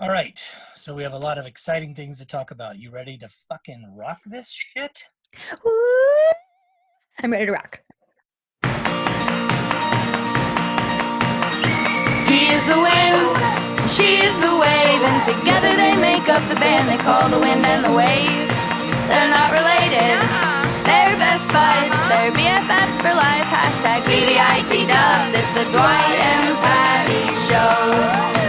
All right, so we have a lot of exciting things to talk about. You ready to fucking rock this shit? Woo! I'm ready to rock. He is the wind, she is the wave, and together they make up the band they call the wind and the wave. They're not related, they're best buds, they're BFFs for life, hashtag BBIT dubs. It's the Dwight and Patty Show.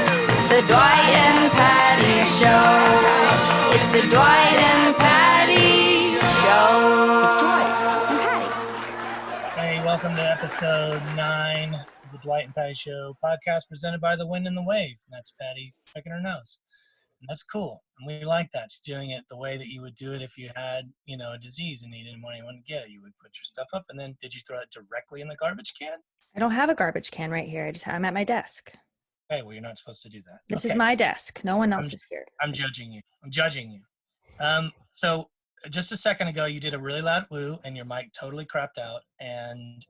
The Dwight and Patty Show. It's the Dwight and Patty Show. It's Dwight. And Patty. Hey, welcome to episode 9 of the Dwight and Patty Show podcast presented by The Wind and the Wave. And that's Patty picking her nose. And that's cool. And we like that. She's doing it the way that you would do it if you had, a disease and you didn't want anyone to get it. You would put your stuff up and then did you throw it directly in the garbage can? I don't have a garbage can right here. I'm at my desk. Hey, well, you're not supposed to do that. This is my desk. No one else is here. I'm judging you. So just a second ago, you did a really loud woo and your mic totally crapped out. And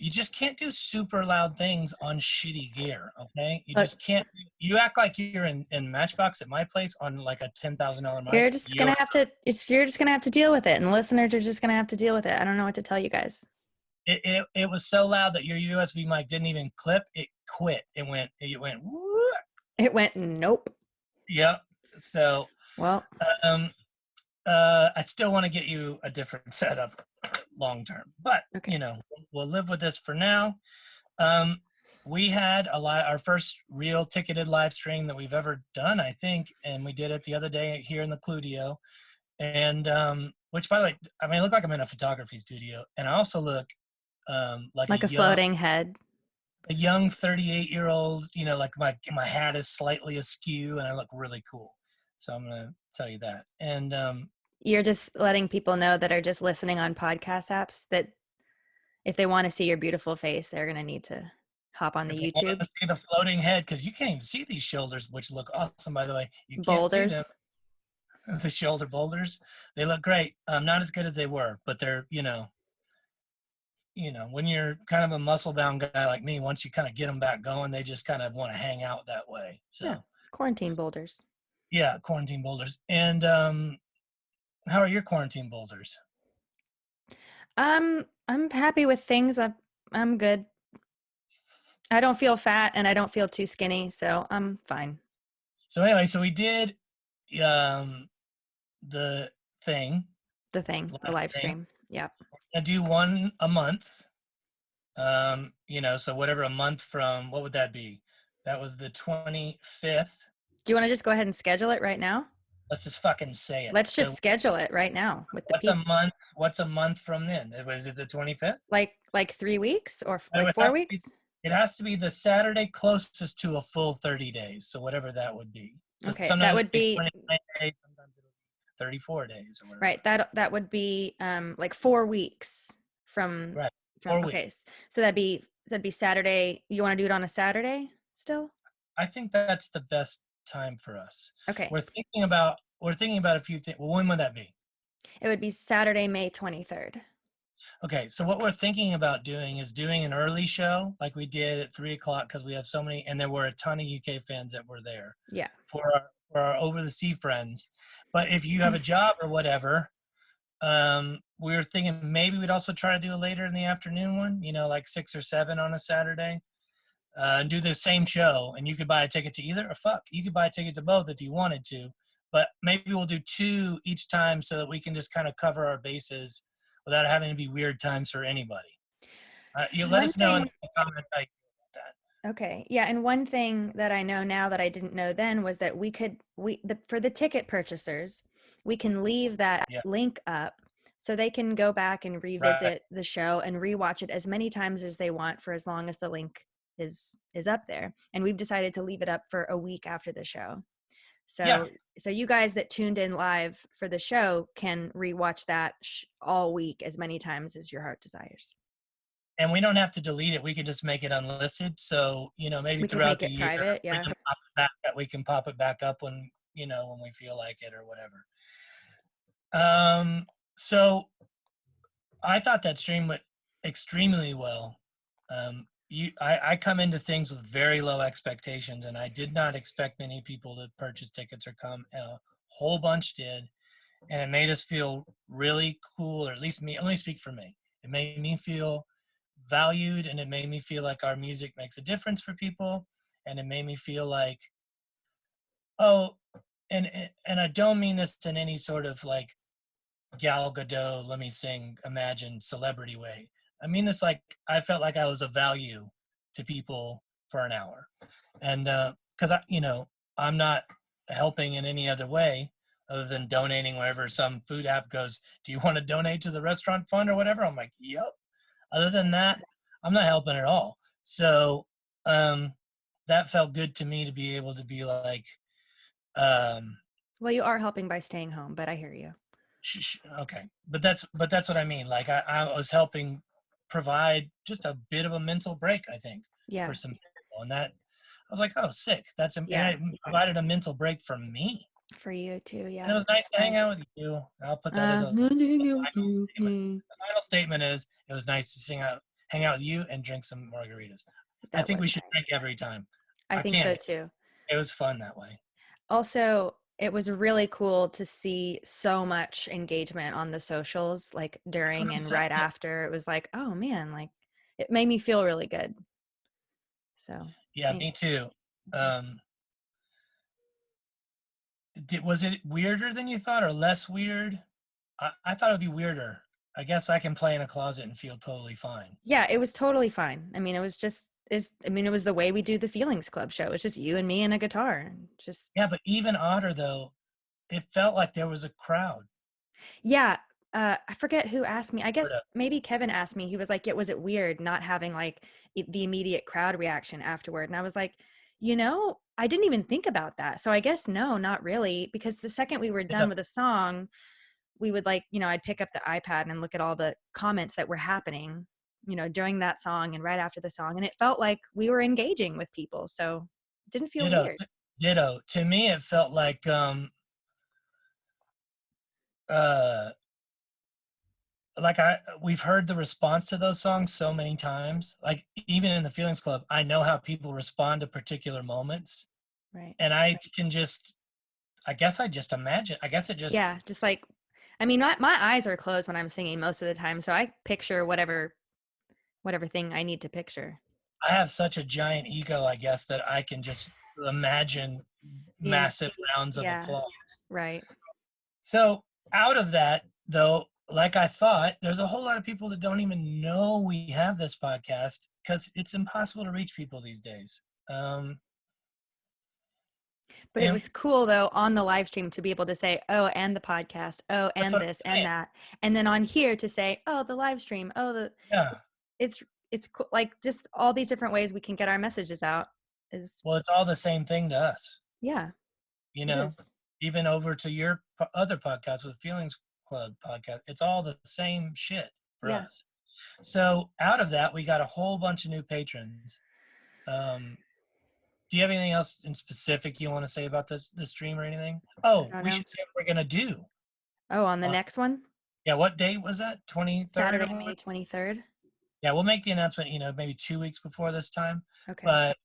you just can't do super loud things on shitty gear, okay? You just can't. You act like you're in Matchbox at my place on like a $10,000 mic. You're just gonna have to deal with it, and listeners are just gonna have to deal with it. I don't know what to tell you guys. It was so loud that your USB mic didn't even clip. It quit. It went woo. It went nope. Yep. So well, I still want to get you a different setup long term, but okay. We'll live with this for now. We had our first real ticketed live stream that we've ever done, I think, and we did it the other day here in the Cludio. And which, by the way, I mean, I look like I'm in a photography studio, and I also look like a floating head. A young 38-year-old, like my hat is slightly askew, and I look really cool. So I'm gonna tell you that. And you're just letting people know that are just listening on podcast apps that if they want to see your beautiful face, they're gonna need to hop on the YouTube. See the floating head, because you can't even see these shoulders, which look awesome, by the way. You can't boulders. See them. The shoulder boulders, they look great. Not as good as they were, but they're when you're kind of a muscle-bound guy like me, once you kind of get them back going, they just kind of want to hang out that way. So yeah, quarantine boulders. Yeah, quarantine boulders. And how are your quarantine boulders? I'm happy with things. I'm good. I don't feel fat and I don't feel too skinny, so I'm fine. So anyway, we did the live stream. Yeah. I do one a month. So whatever a month from, what would that be? That was the 25th. Do you want to just go ahead and schedule it right now? Let's just fucking say it. Let's just schedule it right now with the peeps. What's a month from then? Was it the 25th? Like 3 weeks or like 4 weeks? It has to be the Saturday closest to a full 30 days. So whatever that would be. So okay, that would be 29 days, sometimes it'll be 34 days or whatever. Right, that would be like 4 weeks from. Right. Okay, so that'd be Saturday. You want to do it on a Saturday still? I think that's the best time for us. Okay. We're thinking about a few things. Well, when would that be? It would be Saturday, May 23rd. Okay, so what we're thinking about doing is doing an early show like we did at 3:00 because we have so many, and there were a ton of UK fans that were there. Yeah. For our over the sea friends. But if you have a job or whatever, we were thinking maybe we'd also try to do a later in the afternoon one, like 6 or 7 on a Saturday, and do the same show. And you could buy a ticket to either, or you could buy a ticket to both if you wanted to. But maybe we'll do 2 each time so that we can just kind of cover our bases without having to be weird times for anybody. You let us know in the comments how you feel about that. Okay. Yeah. And one thing that I know now that I didn't know then was that for the ticket purchasers, we can leave that link up so they can go back and revisit the show and rewatch it as many times as they want for as long as the link is up there. And we've decided to leave it up for a week after the show. So you guys that tuned in live for the show can rewatch that all week as many times as your heart desires. And we don't have to delete it. We can just make it unlisted. So, maybe throughout the year, private, yeah. we can pop it back up when we feel like it or whatever. So I thought that stream went extremely well. I come into things with very low expectations, and I did not expect many people to purchase tickets or come, and a whole bunch did, and it made us feel really cool, or at least me. Let me speak for me. It made me feel valued, and it made me feel like our music makes a difference for people, and it made me feel like, oh, and I don't mean this in any sort of like Gal Gadot, let me sing, imagine celebrity way. I mean this like I felt like I was of value to people for an hour, and because I'm not helping in any other way other than donating wherever some food app goes. Do you want to donate to the restaurant fund or whatever? I'm like, yep. Other than that, I'm not helping at all. So that felt good to me to be able to be like, well, you are helping by staying home, but I hear you. Okay, but that's what I mean. Like I was helping provide just a bit of a mental break, I think, for some people, and that I was like, oh, sick. And it provided a mental break for me. For you too, yeah. And it was nice to hang out with you. I'll put that as a final statement. The final statement is it was nice to hang out with you, and drink some margaritas. I think we should drink every time. I think so too. It was fun that way. Also, it was really cool to see so much engagement on the socials, like during and right after. It was like, oh man, like it made me feel really good. So yeah, me too. Was it weirder than you thought or less weird? I thought it would be weirder. I guess I can play in a closet and feel totally fine. Yeah, it was totally fine. I mean, it was the way we do the Feelings Club show. It's just you and me and a guitar. Yeah, but even odder though, it felt like there was a crowd. Yeah. I forget who asked me. I guess maybe Kevin asked me. He was like, was it weird not having like the immediate crowd reaction afterward? And I was like, I didn't even think about that. So I guess no, not really. Because the second we were done with a song, we would I'd pick up the iPad and look at all the comments that were happening, during that song and right after the song. And it felt like we were engaging with people. So it didn't feel weird. Ditto. To me, it felt like, we've heard the response to those songs so many times. Like even in the Feelings Club, I know how people respond to particular moments. Right. And I just imagine. I guess it just. Yeah, just like, I mean, my eyes are closed when I'm singing most of the time, so I picture whatever thing I need to picture. I have such a giant ego, I guess, that I can just imagine massive rounds of applause. Right. So out of that, though, like I thought, there's a whole lot of people that don't even know we have this podcast because it's impossible to reach people these days. But it was cool, though, on the live stream to be able to say, oh, and the podcast, oh, and this and that. And then on here to say, oh, the live stream, oh, it's cool. Like just all these different ways we can get our messages out. It's all the same thing to us. Yeah. Even over to your other podcast with Feelings Club podcast, it's all the same shit for us. So out of that, we got a whole bunch of new patrons. Do you have anything else in specific you want to say about the stream or anything? Oh, we should say what we're going to do. Oh, on the next one? Yeah, what date was that? 23rd? Saturday, May 23rd. Yeah, we'll make the announcement, maybe 2 weeks before this time. Okay. But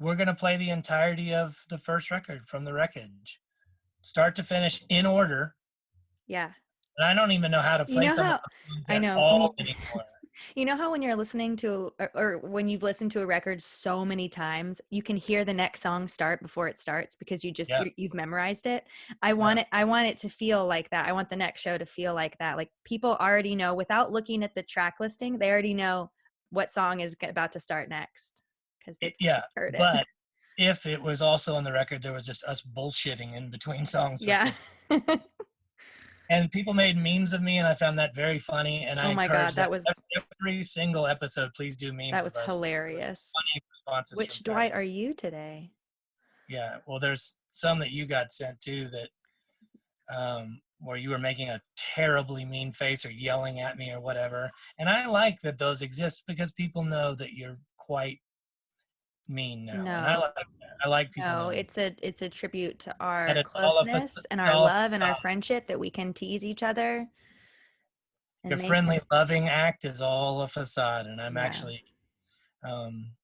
we're going to play the entirety of the first record from the wreckage. Start to finish in order. Yeah. And I don't even know how to play some I know. all anymore. You know how when you're listening to, or when you've listened to a record so many times, you can hear the next song start before it starts because you've memorized it. I want it to feel like that. I want the next show to feel like that. Like people already know without looking at the track listing, they already know what song is about to start next. Because heard it. But if it was also on the record, there was just us bullshitting in between songs. Yeah. And people made memes of me, and I found that very funny. And I encourage that was every single episode. Please do memes. That was hilarious. Funny responses. Which Dwight are you today? Yeah, well, there's some that you got sent too that, where you were making a terribly mean face or yelling at me or whatever. And I like that those exist because people know that you're quite mean now. No. And I like people. No, it's a tribute to our closeness and our love and our friendship that we can tease each other. Your friendly, loving act is all a facade, and I'm actually,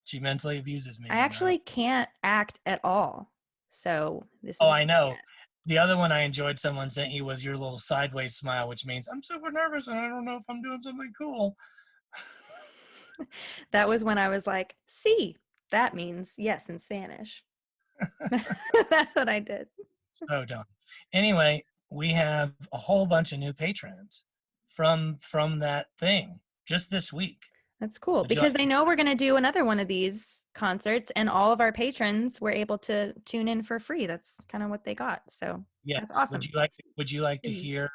she mentally abuses me. I actually can't act at all. So this is. Oh, I know. The other one I enjoyed someone sent you was your little sideways smile, which means I'm super nervous and I don't know if I'm doing something cool. That was when I was like, sí, that means yes in Spanish. That's what I did. So dumb. Anyway, we have a whole bunch of new patrons from that thing just this week. That's cool because they know we're going to do another one of these concerts, and all of our patrons were able to tune in for free. That's kind of what they got. So yes. That's awesome. Would you like to hear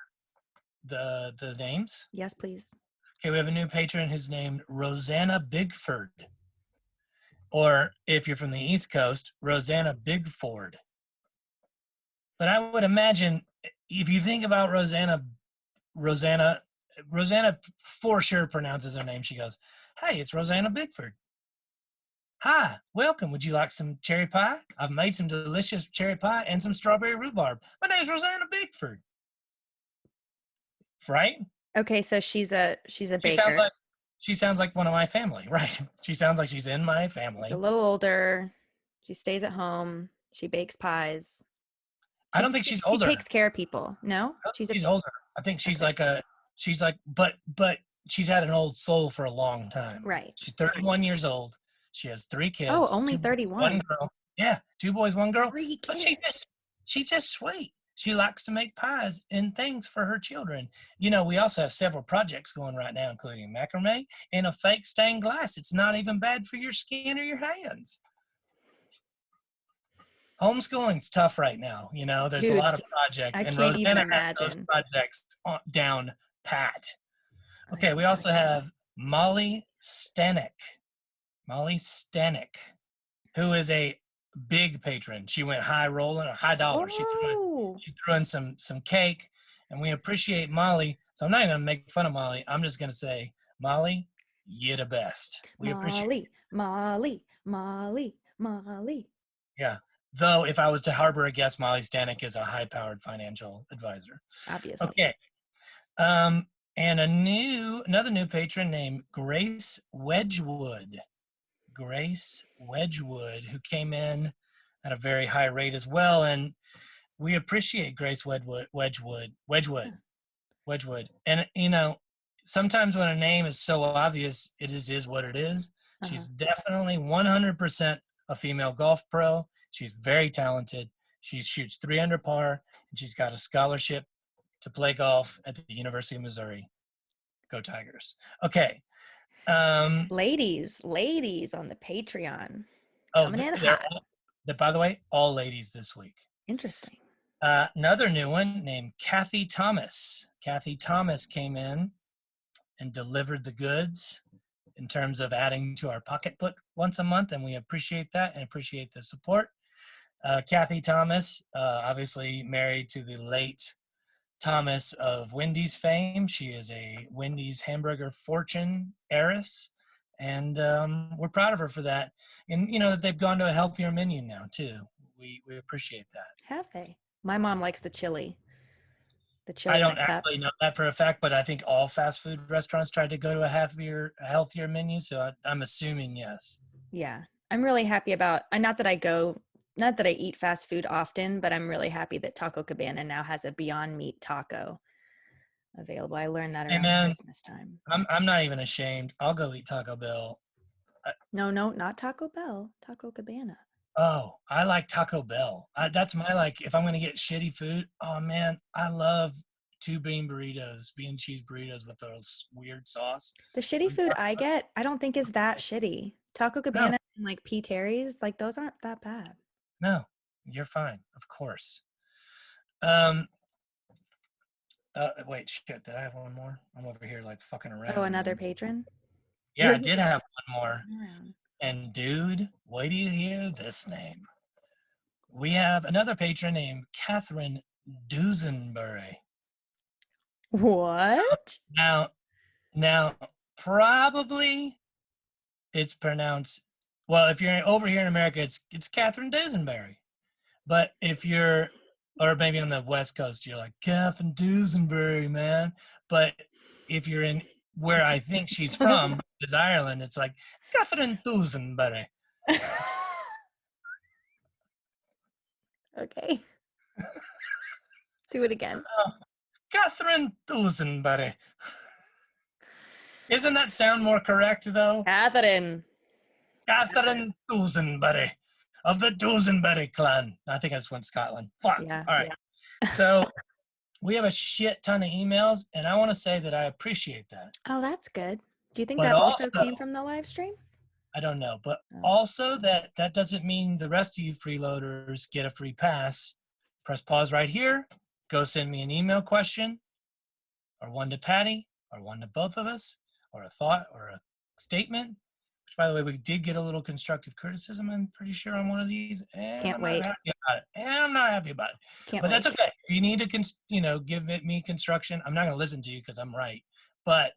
the names? Yes, please. Okay, we have a new patron who's named Rosanna Bigford. Or if you're from the East Coast, Rosanna Bigford. But I would imagine if you think about Rosanna for sure pronounces her name. She goes, "Hey, it's Rosanna Bigford. Hi, welcome. Would you like some cherry pie? I've made some delicious cherry pie and some strawberry rhubarb. My name's Rosanna Bigford." Right? Okay, so she's a baker. She sounds like one of my family, right? She sounds like she's in my family. She's a little older. She stays at home. She bakes pies. I don't think she's older. She takes care of people. No? She's older. I think she's but she's had an old soul for a long time. Right. She's 31 years old. She has 3 kids. Oh, only 31. One girl. Yeah, 2 boys, 1 girl. 3 kids. But she's just sweet. She likes to make pies and things for her children. You know, we also have several projects going right now, including macrame and a fake stained glass. It's not even bad for your skin or your hands. Homeschooling's tough right now. You know, there's a lot of projects. I can't even imagine those projects down pat. Okay, we also have Molly Stenick. Molly Stenick, who is a big patron. She went high rolling or high dollar. She threw in some cake, and we appreciate Molly. So I'm not going to make fun of Molly. I'm just going to say, Molly, you're the best. We appreciate Molly. Yeah. Though, if I was to harbor a guess, Molly Stanick is a high-powered financial advisor. Obviously. Okay. And another new patron named Grace Wedgwood. Grace Wedgwood, who came in at a very high rate as well. And we appreciate Grace Wedgwood. And, you know, sometimes when a name is so obvious, it is what it is. She's definitely 100% a female golf pro. She's very talented. She shoots 3 under par, and she's got a scholarship to play golf at the University of Missouri. Go Tigers. Okay. Ladies on the Patreon. By the way, all ladies this week. Interesting. Another new one named Cathy Thomas. Cathy Thomas came in and delivered the goods in terms of adding to our pocketbook once a month, and we appreciate that and appreciate the support. Cathy Thomas, obviously married to the late Thomas of Wendy's fame. She is a Wendy's hamburger fortune heiress, and we're proud of her for that. And, you know, that they've gone to a healthier menu now, too. We appreciate that. Have they? My mom likes the chili. I don't actually know that for a fact, but I think all fast food restaurants tried to go to a healthier menu, so I'm assuming yes. Yeah. I'm really happy about, not that I eat fast food often, but I'm really happy that Taco Cabana now has a Beyond Meat taco available. I learned that around Christmas time. I'm not even ashamed. I'll go eat Taco Bell. No, not Taco Bell. Taco Cabana. Oh, I like Taco Bell. That's my, if I'm going to get shitty food, oh man, I love 2 bean cheese burritos with those weird sauce. The shitty food I get, I don't think is that shitty. Taco Cabana and P. Terry's, those aren't that bad. No, you're fine. Of course. Wait, shit, did I have one more? I'm over here fucking around. Oh, another patron? Yeah, I did have one more. And dude, wait till you hear this name. We have another patron named Catherine Dusenbury. What? Now, probably it's pronounced, well, if you're over here in America, it's Catherine Dusenbury. But if or maybe on the West Coast, you're like, Catherine Dusenbury, man. But if you're in where I think she's from, is Ireland, it's like Catherine Dusenberry. Okay. Do it again. Catherine Dusenberry. Doesn't that sound more correct, though? Catherine Catherine Dusenberry of the Dusenberry clan. I think I just went Scotland. Fuck. Yeah. All right. So we have a shit ton of emails, and I want to say that I appreciate that. Oh, that's good. Do you think But that also also- came from the live stream? I don't know, but Oh. also that doesn't mean the rest of you freeloaders get a free pass. Press pause right here. Go send me an email question, or one to Patty, or one to both of us, or a thought, or a statement. Which, by the way, we did get a little constructive criticism, I'm pretty sure, on one of these. And Can't I'm wait. Not happy about it. And I'm not happy about it. Can't But wait. that's okay. If you need to, give me construction, I'm not going to listen to you because I'm right. But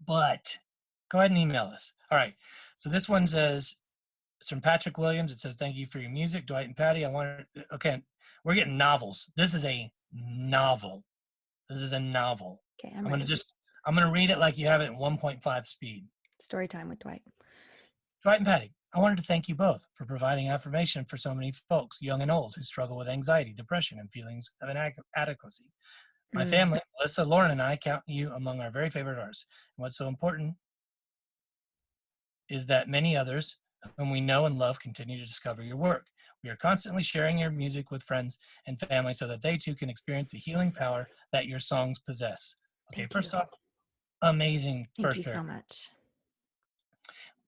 go ahead and email us. All right. So this one says, it's from Patrick Williams. It says, thank you for your music, Dwight and Patty. Okay, we're getting novels. This is a novel. Okay, I'm going to read it like you have it in 1.5 speed. Story time with Dwight. Dwight and Patty, I wanted to thank you both for providing affirmation for so many folks, young and old, who struggle with anxiety, depression, and feelings of inadequacy. My family, Melissa, Lauren, and I count you among our very favorite artists. And what's so important is that many others whom we know and love continue to discover your work. We are constantly sharing your music with friends and family so that they too can experience the healing power that your songs possess. Okay, first off, amazing first Thank you paragraph. so much.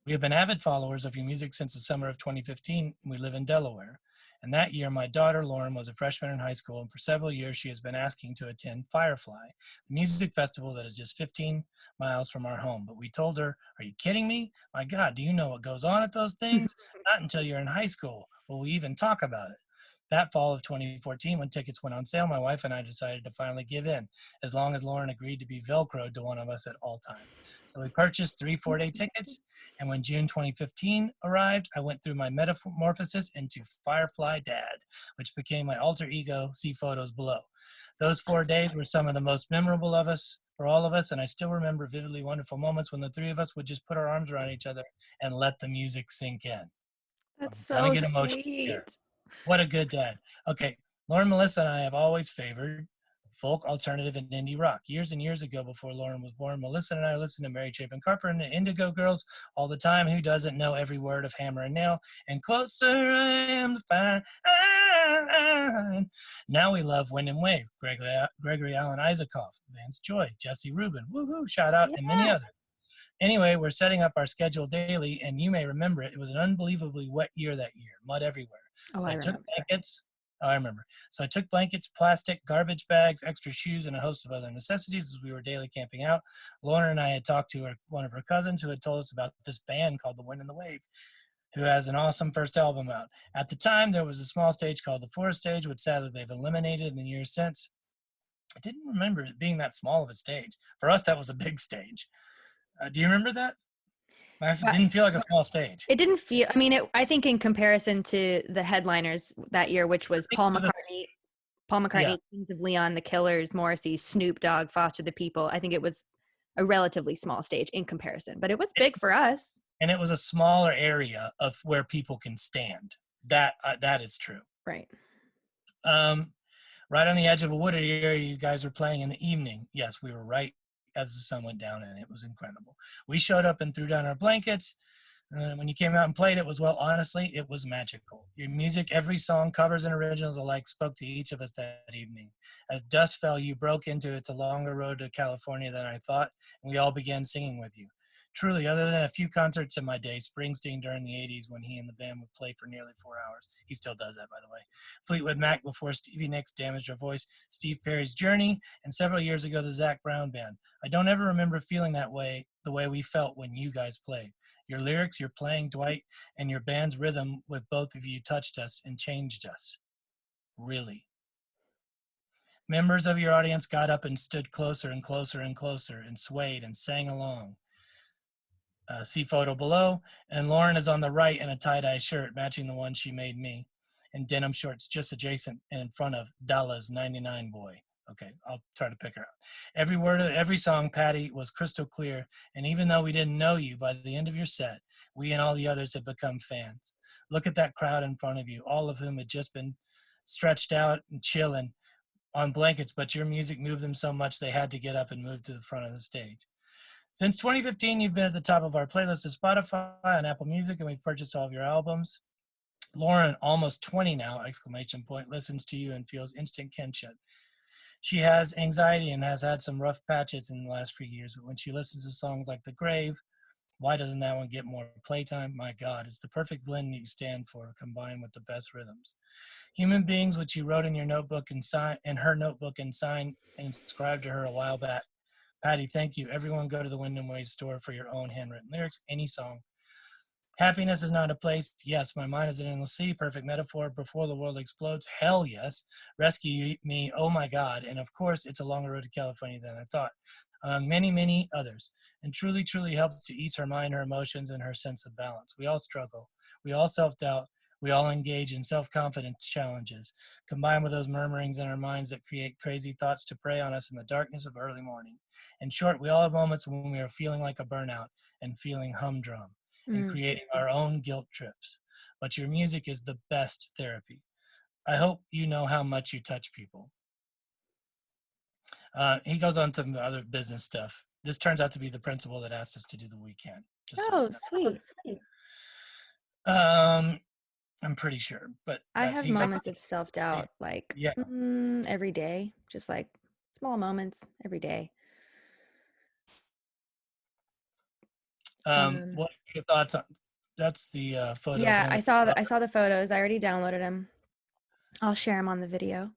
We have been avid followers of your music since the summer of 2015. We live in Delaware. And that year, my daughter, Lauren, was a freshman in high school, and for several years, she has been asking to attend Firefly, the music festival that is just 15 miles from our home. But we told her, are you kidding me? My God, do you know what goes on at those things? Not until you're in high school will we even talk about it. That fall of 2014, when tickets went on sale, my wife and I decided to finally give in, as long as Lauren agreed to be Velcroed to one of us at all times. So we purchased 3 4-day tickets, and when June 2015 arrived, I went through my metamorphosis into Firefly Dad, which became my alter ego. See photos below. Those 4 days were some of the most memorable for all of us, and I still remember vividly wonderful moments when the three of us would just put our arms around each other and let the music sink in. That's I'm so get emotional sweet. here. What a good dad. Okay, Lauren, Melissa, and I have always favored folk, alternative, and indie rock. Years and years ago, before Lauren was born, Melissa and I listened to Mary Chapin Carpenter and the Indigo Girls all the time. Who doesn't know every word of Hammer and Nail? And closer I am to find. Now we love Wind and Wave, Gregory Alan Isaacoff, Vance Joy, Jesse Rubin, woohoo, shout out, and many others. Anyway, we're setting up our schedule daily, and you may remember it. It was an unbelievably wet year that year, mud everywhere. So I took blankets. Oh, I remember. So I took blankets, plastic, garbage bags, extra shoes, and a host of other necessities as we were daily camping out. Lauren and I had talked to one of her cousins who had told us about this band called The Wind and the Wave, who has an awesome first album out. At the time, there was a small stage called the Forest Stage, which sadly they've eliminated in the years since. I didn't remember it being that small of a stage. For us, that was a big stage. Do you remember that? It didn't feel like a small stage. It didn't feel, I think in comparison to the headliners that year, which was Paul McCartney, yeah. Kings of Leon, The Killers, Morrissey, Snoop Dogg, Foster the People. I think it was a relatively small stage in comparison, but it was big for us. And it was a smaller area of where people can stand. That is true. Right. Right on the edge of a wooded area, you guys were playing in the evening. Yes, we were right as the sun went down, and it was incredible. We showed up and threw down our blankets. When you came out and played, honestly, it was magical. Your music, every song, covers and originals alike, spoke to each of us that evening. As dusk fell, you broke into It's a Longer Road to California Than I Thought, and we all began singing with you. Truly, other than a few concerts in my day, Springsteen during the 80s when he and the band would play for nearly 4 hours. He still does that, by the way. Fleetwood Mac before Stevie Nicks damaged her voice, Steve Perry's Journey, and several years ago, the Zac Brown Band. I don't ever remember feeling that way, the way we felt when you guys played. Your lyrics, your playing, Dwight, and your band's rhythm with both of you touched us and changed us. Really. Members of your audience got up and stood closer and closer and closer and swayed and sang along. See photo below, and Lauren is on the right in a tie-dye shirt matching the one she made me, and denim shorts just adjacent and in front of Dalla's 99 boy. Okay, I'll try to pick her out. Every word of every song, Patty, was crystal clear. And even though we didn't know you, by the end of your set, we and all the others had become fans. Look at that crowd in front of you, all of whom had just been stretched out and chilling on blankets, but your music moved them so much they had to get up and move to the front of the stage. Since 2015, you've been at the top of our playlist of Spotify and Apple Music, and we've purchased all of your albums. Lauren, almost 20 now, exclamation point, listens to you and feels instant kinship. She has anxiety and has had some rough patches in the last few years, but when she listens to songs like The Grave, why doesn't that one get more playtime? My God, it's the perfect blend you stand for, combined with the best rhythms. Human Beings, which you wrote in your notebook and in her notebook and signed and inscribed to her a while back. Patty, thank you. Everyone go to the Wyndham Way store for your own handwritten lyrics, any song. Happiness is not a place. Yes, my mind is an endless sea. Perfect metaphor. Before the world explodes. Hell yes. Rescue me. Oh my God. And of course, it's a longer road to California than I thought. Among many, many others. And truly, truly helps to ease her mind, her emotions, and her sense of balance. We all struggle. We all self-doubt. We all engage in self-confidence challenges, combined with those murmurings in our minds that create crazy thoughts to prey on us in the darkness of early morning. In short, we all have moments when we are feeling like a burnout and feeling humdrum and creating our own guilt trips. But your music is the best therapy. I hope you know how much you touch people. He goes on to other business stuff. This turns out to be the principal that asked us to do the weekend. Sweet. I'm pretty sure, but I have moments of self-doubt, like every day, just like small moments every day. What are your thoughts on? That's the photos. Yeah, I saw the photos. I already downloaded them. I'll share them on the video.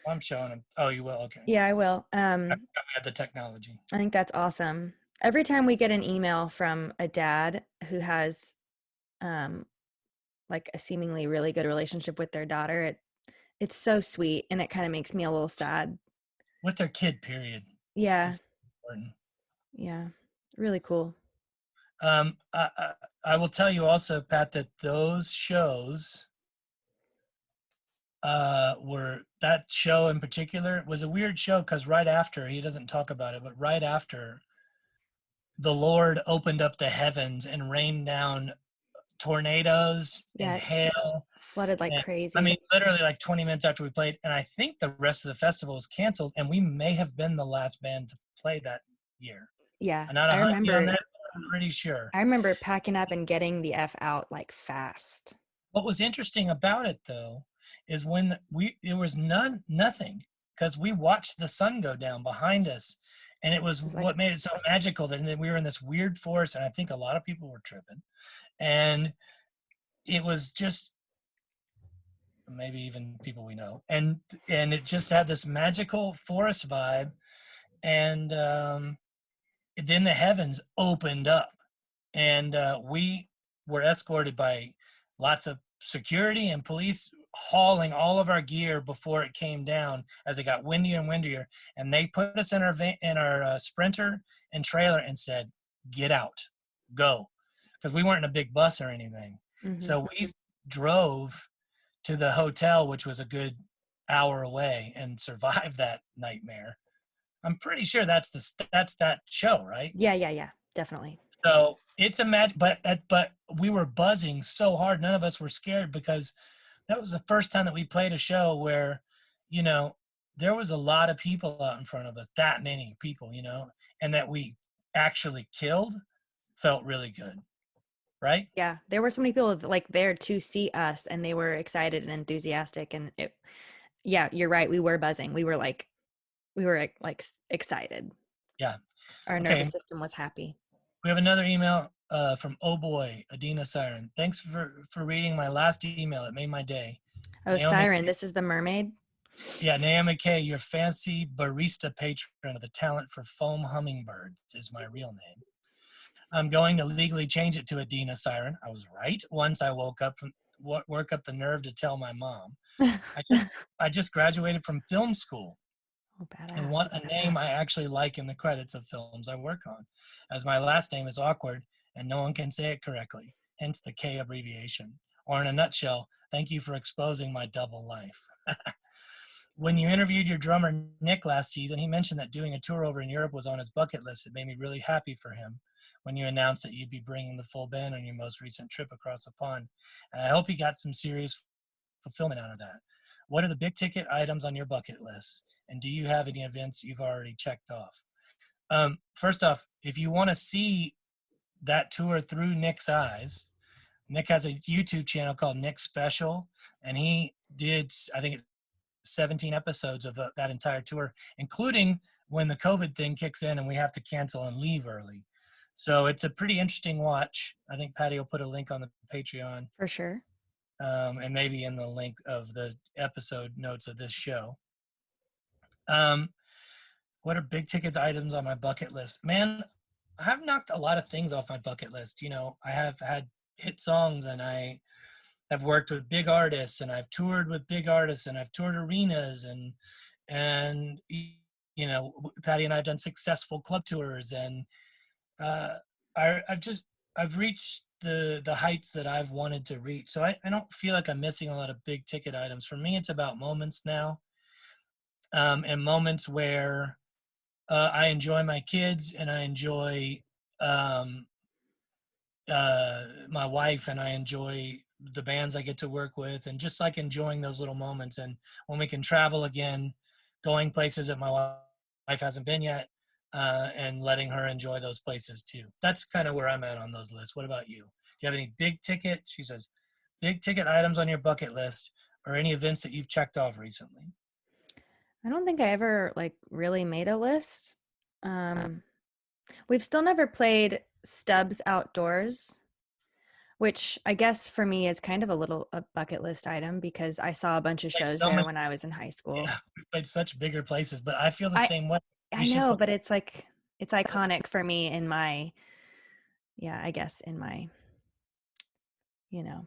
I'm showing them. Oh, you will? Okay. Yeah, I will. I forgot we had the technology. I think that's awesome. Every time we get an email from a dad who has like a seemingly really good relationship with their daughter, it's so sweet, and it kind of makes me a little sad. With their kid, period. Yeah. Yeah. Really cool. I will tell you also, Pat, that those shows that show in particular was a weird show because right after, he doesn't talk about it, but right after, the Lord opened up the heavens and rained down tornadoes and hail. Flooded like crazy. I mean, literally like 20 minutes after we played, and I think the rest of the festival was canceled, and we may have been the last band to play that year. Yeah, I remember. I'm pretty sure. I remember packing up and getting the F out like fast. What was interesting about it though is when there was nothing, because we watched the sun go down behind us, and it was what made it so magical that we were in this weird forest, and I think a lot of people were tripping, and it was just maybe even people we know, and it just had this magical forest vibe, and then the heavens opened up, and we were escorted by lots of security and police hauling all of our gear before it came down as it got windier and windier, and they put us in our Sprinter and trailer and said, get out, go, because we weren't in a big bus or anything. So we drove to the hotel, which was a good hour away, and survived that nightmare. I'm pretty sure that's that show, right? Yeah, definitely. So it's a magic, but we were buzzing so hard, none of us were scared, because that was the first time that we played a show where, there was a lot of people out in front of us, that many people, and that we actually killed, felt really good, right? Yeah, there were so many people like there to see us, and they were excited and enthusiastic, and yeah, you're right, we were buzzing. We were like excited. Yeah. Our nervous system was happy. We have another email from Oh Boy, Adina Siren. Thanks for reading my last email. It made my day. Oh, Naomi, Siren, this is the mermaid? Yeah, Naomi K., your fancy barista patron of the Talent for Foam Hummingbirds is my real name. I'm going to legally change it to Adina Siren. I was right. Once I work up the nerve to tell my mom. I just graduated from film school. Oh, badass. And what a name I actually like in the credits of films I work on, as my last name is awkward and no one can say it correctly, hence the K abbreviation. Or in a nutshell, thank you for exposing my double life. when you interviewed your drummer Nick last season, he mentioned that doing a tour over in Europe was on his bucket list. It made me really happy for him when you announced that you'd be bringing the full band on your most recent trip across the pond. And I hope he got some serious fulfillment out of that. What are the big ticket items on your bucket list? And do you have any events you've already checked off? First off, if you want to see that tour through Nick's eyes, Nick has a YouTube channel called Nick Special, and he did, I think, 17 episodes of that entire tour, including when the COVID thing kicks in and we have to cancel and leave early. So it's a pretty interesting watch. I think Patty will put a link on the Patreon. For sure. And maybe in the link of the episode notes of this show. What are big ticket items on my bucket list? Man, I have knocked a lot of things off my bucket list. You know, I have had hit songs, and I have worked with big artists, and I've toured with big artists, and I've toured arenas, and you know, Patty and I have done successful club tours, and I've reached the heights that I've wanted to reach. So I don't feel like I'm missing a lot of big ticket items. For me, it's about moments now, and moments where I enjoy my kids, and I enjoy my wife, and I enjoy the bands I get to work with, and just like enjoying those little moments. And when we can travel again, going places that my wife hasn't been yet, and letting her enjoy those places too. That's kind of where I'm at on those lists. What about you? Do you have any big ticket, she says, big ticket items on your bucket list, or any events that you've checked off recently? I don't think I ever like really made a list. We've still never played Stubbs Outdoors, which I guess for me is kind of a bucket list item, because I saw a bunch of shows there when I was in high school. Yeah, we played such bigger places, but I feel the same way. I know, but it's like, it's iconic for me in my, I guess in my, you know,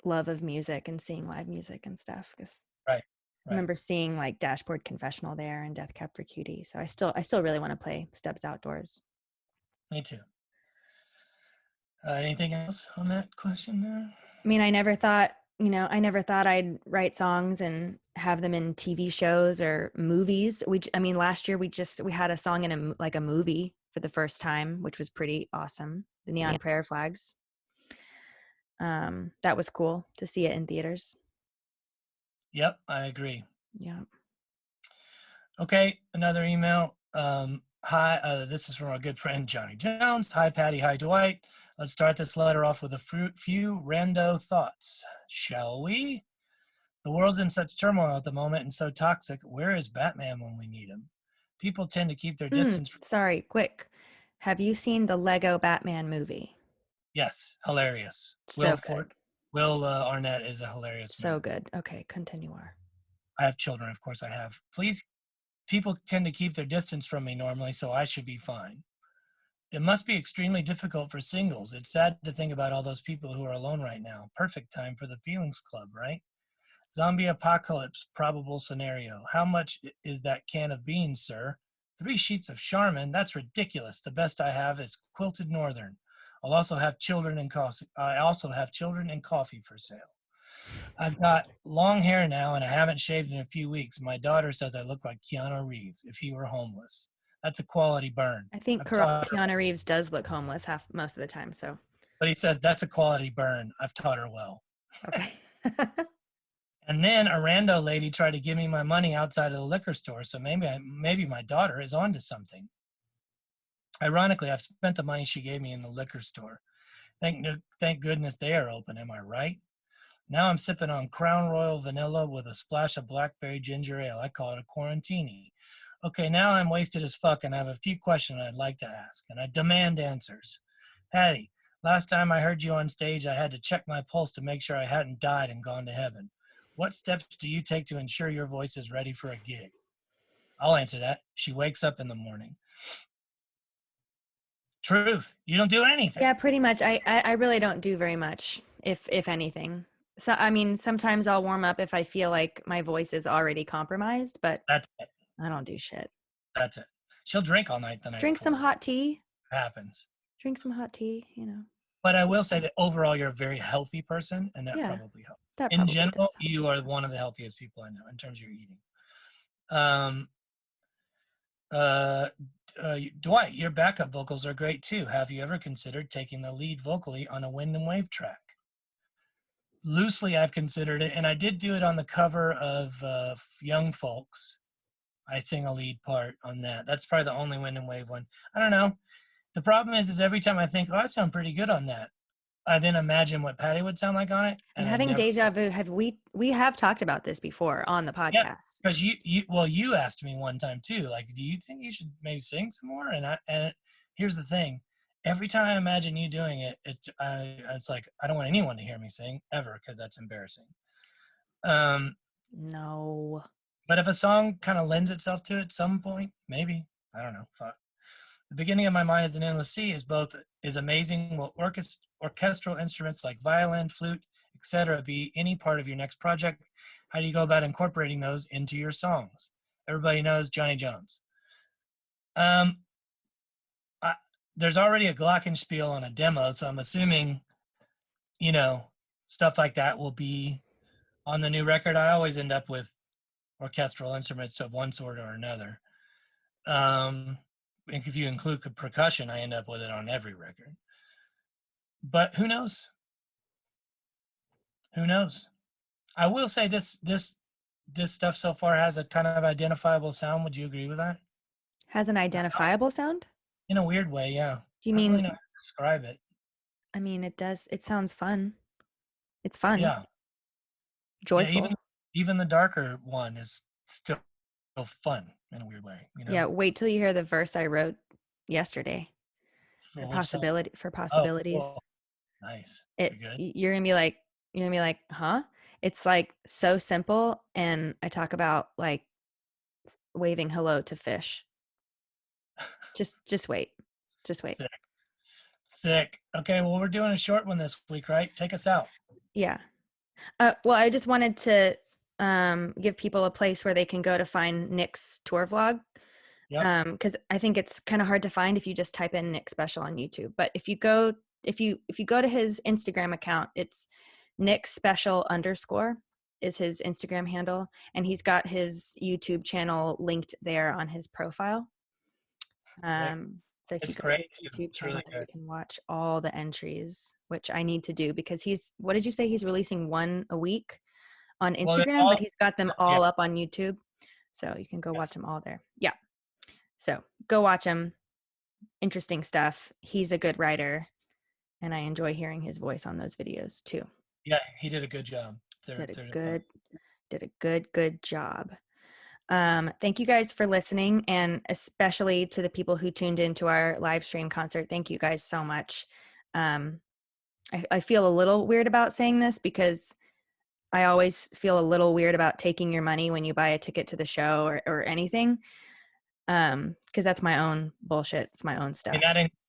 love of music and seeing live music and stuff. Because right. I remember seeing like Dashboard Confessional there and Death Cab for Cutie. So I still really want to play Stubbs Outdoors. Me too. Anything else on that question there? I mean, I never thought I'd write songs and have them in TV shows or movies. Last year we had a song in a movie for the first time, which was pretty awesome. The Neon Prayer Flags. That was cool to see it in theaters. Yep, I agree. Yeah. Okay, another email. Hi, this is from our good friend Johnny Jones. Hi, Patty. Hi, Dwight. Let's start this letter off with a few rando thoughts, shall we? The world's in such turmoil at the moment and so toxic. Where is Batman when we need him? People tend to keep their distance. Sorry, quick. Have you seen the Lego Batman movie? Yes, hilarious. So good. Will Arnett is a hilarious So man. good. Okay, continue. I have children, of course I have. Please, people tend to keep their distance from me normally, so I should be fine. It must be extremely difficult for singles. It's sad to think about all those people who are alone right now. Perfect time for the Feelings Club, right? Zombie apocalypse probable scenario. How much is that can of beans, sir? 3 sheets of Charmin? That's ridiculous. The best I have is Quilted Northern. I also have children and coffee for sale. I've got long hair now, and I haven't shaved in a few weeks. My daughter says I look like Keanu Reeves if he were homeless. That's a quality burn. I think Keanu Reeves does look homeless most of the time. So, but he says that's a quality burn. I've taught her well. Okay. And then a rando lady tried to give me my money outside of the liquor store, so maybe my daughter is onto something. Ironically, I've spent the money she gave me in the liquor store. Thank goodness they are open, am I right? Now I'm sipping on Crown Royal Vanilla with a splash of blackberry ginger ale. I call it a quarantini. Okay, now I'm wasted as fuck, and I have a few questions I'd like to ask, and I demand answers. Patty, last time I heard you on stage, I had to check my pulse to make sure I hadn't died and gone to heaven. What steps do you take to ensure your voice is ready for a gig? I'll answer that. She wakes up in the morning. Truth. You don't do anything. Yeah, pretty much. I really don't do very much, if anything. So, I mean, sometimes I'll warm up if I feel like my voice is already compromised, but that's it. I don't do shit. That's it. She'll drink all night the night Drink before. some hot tea. Happens. Drink some hot tea, But I will say that overall, you're a very healthy person, and that probably helps. In general, you are one of the healthiest people I know in terms of your eating. Um, Dwight, your backup vocals are great too. Have you ever considered taking the lead vocally on a Wind and Wave track? Loosely, I've considered it, and I did do it on the cover of Young Folks. I sing a lead part on that. That's probably the only Wind and Wave one. I don't know. The problem is every time I think, oh, I sound pretty good on that, I then imagine what Patty would sound like on it. I'm having deja vu. We have talked about this before on the podcast? Yeah, because you asked me one time too, like, do you think you should maybe sing some more? And here's the thing. Every time I imagine you doing it, it's like, I don't want anyone to hear me sing ever, because that's embarrassing. No. But if a song kind of lends itself to it at some point, maybe. I don't know. Fuck. The beginning of my mind as an endless sea is amazing. Will orchestral instruments like violin, flute, etc. be any part of your next project? How do you go about incorporating those into your songs? Everybody knows Johnny Jones. There's already a glockenspiel on a demo, so I'm assuming, stuff like that will be on the new record. I always end up with orchestral instruments of one sort or another. If you include percussion, I end up with it on every record. But who knows? Who knows? I will say this stuff so far has a kind of identifiable sound. Would you agree with that? Has an identifiable sound? In a weird way, yeah. Do you mean? Really know how to describe it. I mean, it does. It sounds fun. It's fun. Yeah. Joyful. Yeah, even the darker one is still fun in a weird way. Yeah. Wait till you hear the verse I wrote yesterday. For possibilities. Oh, cool. Nice. You're gonna be like, huh? It's like so simple, and I talk about like waving hello to fish. Just wait. Sick. Okay, well, we're doing a short one this week, right? Take us out. Yeah. Well, I just wanted to give people a place where they can go to find Nick's tour vlog. Yeah. Because I think it's kind of hard to find if you just type in Nick Special on YouTube. But if you go to his Instagram account, it's Nick Special _ is his Instagram handle, and he's got his YouTube channel linked there on his profile. So if you go to his YouTube channel, you can watch all the entries, which I need to do because what did you say? He's releasing one a week on Instagram, but he's got them all up on YouTube. So you can go watch them all there. Yeah. So go watch him. Interesting stuff. He's a good writer, and I enjoy hearing his voice on those videos too. Yeah, he did a good job. Did a good job. Thank you guys for listening, and especially to the people who tuned into our live stream concert. Thank you guys so much. I feel a little weird about saying this because I always feel a little weird about taking your money when you buy a ticket to the show or anything. Because that's my own bullshit. It's my own stuff. And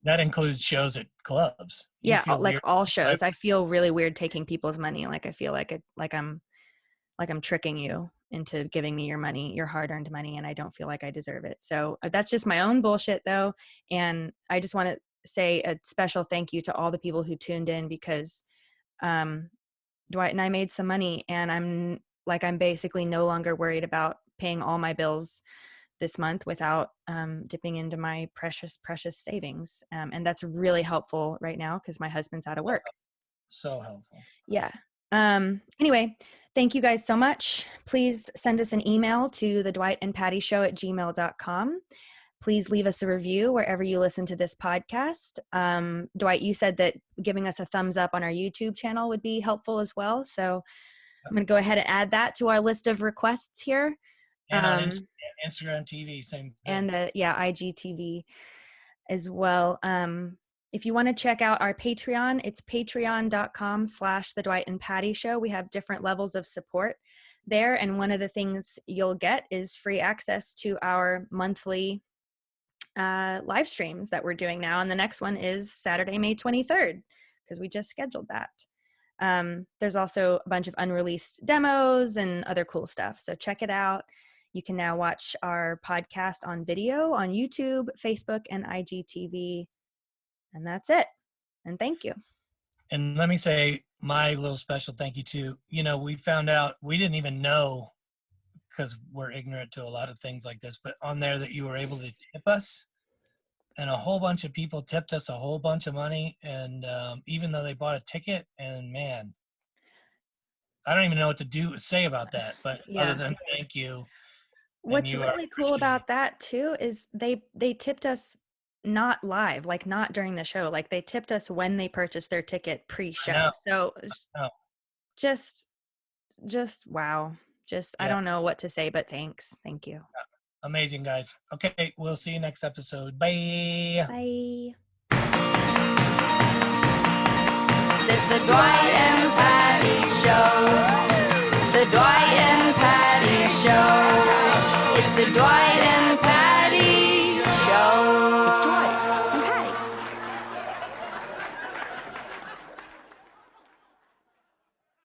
that includes shows at clubs. Yeah, like all shows. I feel really weird taking people's money. Like I feel like I'm tricking you into giving me your money, your hard-earned money, and I don't feel like I deserve it. So that's just my own bullshit though. And I just want to say a special thank you to all the people who tuned in because Dwight and I made some money, and I'm basically no longer worried about paying all my bills this month without dipping into my precious savings. And that's really helpful right now because my husband's out of work. So helpful. Yeah. Anyway, thank you guys so much. Please send us an email to thedwightandpattyshow@gmail.com. Please leave us a review wherever you listen to this podcast. Dwight, you said that giving us a thumbs up on our YouTube channel would be helpful as well. So I'm going to go ahead and add that to our list of requests here. And on Instagram TV, same thing. And IGTV as well. If you want to check out our Patreon, it's patreon.com/The Dwight and Patty Show. We have different levels of support there. And one of the things you'll get is free access to our monthly live streams that we're doing now. And the next one is Saturday, May 23rd, because we just scheduled that. There's also a bunch of unreleased demos and other cool stuff. So check it out. You can now watch our podcast on video on YouTube, Facebook, and IGTV. And that's it. And thank you. And let me say my little special thank you to, we found out, we didn't even know because we're ignorant to a lot of things like this, but on there that you were able to tip us, and a whole bunch of people tipped us a whole bunch of money, and even though they bought a ticket, and man, I don't even know what to say about that, but other than thank you. What's really cool about that too is they tipped us not live, like not during the show, like they tipped us when they purchased their ticket pre-show. So just wow. I don't know what to say, but thanks. Thank you. Amazing, guys. Okay, we'll see you next episode. Bye. Bye. It's the Dwight and Patty Show. The Dwight and Patty Show. It's the Dwight and